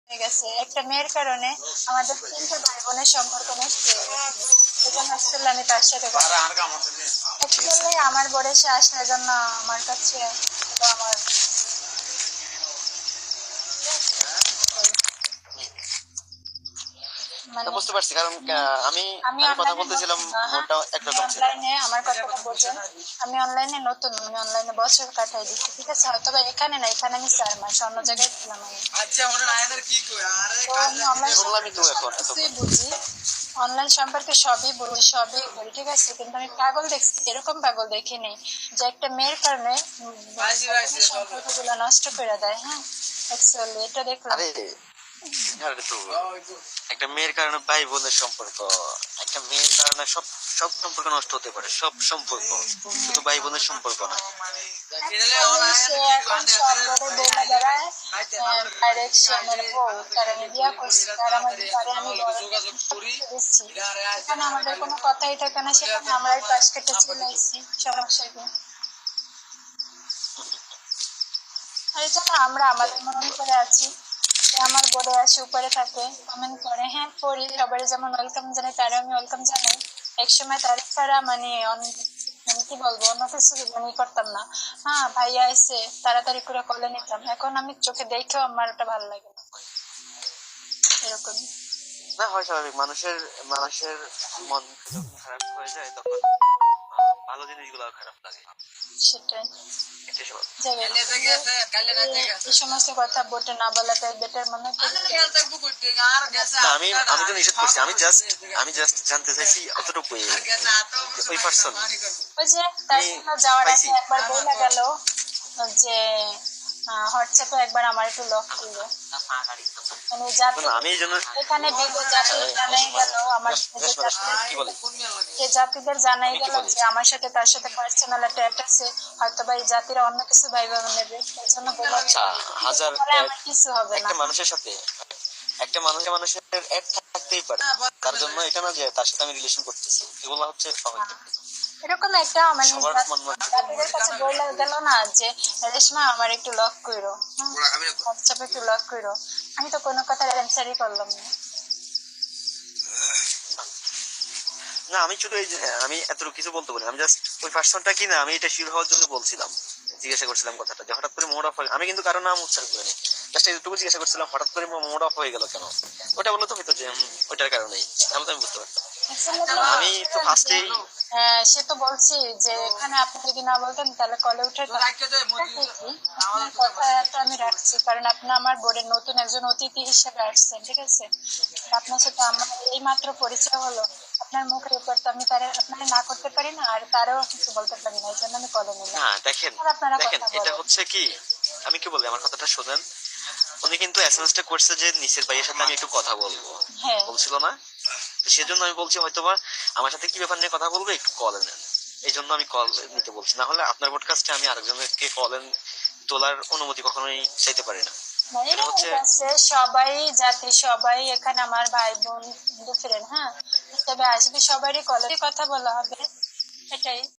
হয়ে গেছে একটা মেয়ের কারণে আমাদের তিনটা ভাই বোনের সম্পর্ক নষ্ট হয়ে গেছে। এজন্য আসলে আমি তার সাথে অ্যাকচুয়ালি আমার বয়সে আসার জন্য আমার কাছে এটা আমার মানে বুঝতে পারছি, কারণ আমি আমি আমি কথা অনলাইনে বলতেছিলাম নতুন না, হ্যাঁ মোডটা একরকম ছিল। অনলাইনে আমার কথাটা বোঝেন। আমি অনলাইনে নতুন, আমি অনলাইনে বছর কাটাই দিচ্ছি, ঠিক আছে? হয়তো বা এখানে না, এখানে আমি 4 মাস অন্য জায়গায় ছিলাম আমি। তো আমি অনলাইন শুনলামই তো সম্পর্কে এখন সবকিছুই এতক্ষণ। বুঝি, অনলাইন সম্পর্কে সবই বুঝি, সবই করি, ঠিক আছে? কিন্তু আমি পাগল দেখছি, এরকম পাগল দেখিনি যে একটা মেয়ের কারণে সম্পর্কগুলো নষ্ট করে দেয়। হ্যাঁ, অ্যাকচুয়ালি এটা দেখলাম। আরে আরে তো একটা মেয়ের কারণে ভাই বোনের সম্পর্ক, একটা মেয়ের কারণে সব সব সম্পর্ক নষ্ট হতে পারে, সব সম্পর্ক, শুধু ভাই বোনের সম্পর্ক না। সে এখন সব বলে বলে বেড়ায় ডাইরেকশনের বউ, তার আমি বিয়া করছি, তার আমার তারে আমি দিচ্ছি, সেখানে আমাদের কোনো কথাই থাকে না, সেখানে আমরাই পাশ কেটে চলে আসছি, সমস্যা কি? এই জন্য আমরা আমাদের মতন করে আছি। সে আমার বোর্ডে আসে উপরে থাকে, কমেন্ট করে, হ্যাঁ করি, সবাই যেমন ওয়েলকাম জানাই তারে আমি ওয়েলকাম জানাই। একসময় তার ছাড়া মানে মানে কি বলবো, অন্য কিছু মানে করতাম না। হ্যাঁ ভাইয়া এসে তাড়াতাড়ি করে কলে নিতাম, এখন আমি চোখে দেখেও আমার ওটা ভালো লাগে না, এরকম। না, হয় স্বাভাবিক, মানুষের মানুষের মন যখন খারাপ হয়ে যায় তখন ভালো জিনিসগুলো খারাপ লাগে। সেটাই। এটাই স্বাভাবিক। যাই হোক, এই সমস্ত কথা বোটে না বলাটাই বেটার মনে করি। না, আমি তো নিষেধ করছি, আমি জাস্ট জানতে চাইছি অতটুকুই, ওই পার্সন ওই যে তার আমি জন্য যাওয়ার পাইছি। আগে একবার বলে গেল যে হোয়াটসঅ্যাপে একবার আমার একটু লক করলো, মানে না জাতি না, আমি এই জন্য এখানে বিবে জাতি জানাই গেল আমার সাথে রেশমা রেশমা কি বলে, যে জাতিদের জানাই আমি কি গেল বলি, যে আমার সাথে তার সাথে পার্সোনাল একটা আছে, হয়তো বা এই জাতিরা অন্য কিছু ভাইবা নেবে, এই জন্য বলে আচ্ছা, হাজার আমার কিছু হবে না। একটা মানুষের সাথে একটা মানুষের এক থাকতেই পারে, তার জন্য এটা না যে তার সাথে আমি রিলেশন করতেছি, এগুলো হচ্ছে স্বাভাবিক। এরকম একটা মানে সবার মন জাতিদের কাছে বলে গেল না যে রেশমা আমার একটু লক করো, হোয়াটসঅ্যাপে একটু লক করো, আমি তো কোনো কথার অ্যান্সারই করলাম না। না, আমি শুধু এই যে আমি এত কিছু বলতে পারি, আমি জাস্ট ওই পার্সনটা কি না, আমি এটা শিওর হওয়ার জন্য বলছিলাম, জিজ্ঞাসা করছিলাম কথাটা যে হঠাৎ করে মোড অফ হয়, আমি কিন্তু কারো নাম উচ্চারণ করিনি, জাস্ট এইটুকু জিজ্ঞাসা করছিলাম হঠাৎ করে মোড অফ হয়ে গেল কেন। ওটা বললে তো হয়তো যে ওইটার কারণেই, তাহলে তো আমি বুঝতে পারতাম। আমি তো ফার্স্টেই হ্যাঁ, সে তো বলছি যে এখানে আপনি যদি না বলতেন তাহলে কলে উঠে আপনার কথাটা আমি রাখছি, কারণ আপনি আমার বোর্ডের নতুন একজন অতিথি হিসেবে আসছেন, ঠিক আছে? আপনার সাথে আমার এই মাত্র পরিচয় হলো, আপনার মুখের উপর তো আমি তারা আপনারা না করতে পারি না, আর তারও কিছু বলতে পারি না, এই জন্য আমি কলে নিলাম। না, দেখেন আর আপনারা দেখেন কথা এটা বলেন। হচ্ছে কি, আমি কি বলি, আমার কথাটা শোনেন। উনি কিন্তু এসএমএসটা করছে যে নিচের ভাইয়ের সাথে আমি একটু কথা বলবো, হ্যাঁ, বলছিল না? তো সেজন্য আমি বলছি হয়তোবা আমার সাথে কি ব্যাপার নিয়ে কথা বলবো একটু কল নেন, এই জন্য আমি কল নিতে বলছি, না হলে আপনার পডকাস্টে আমি আরেকজনকে কল তোলার অনুমতি কখনোই চাইতে পারি না। এটা হচ্ছে সবাই জাতি, সবাই এখানে আমার ভাই বোন ফ্রেন্ড, হ্যাঁ হিসেবে আসবে, সবারই কলে কথা বলা হবে, এটাই।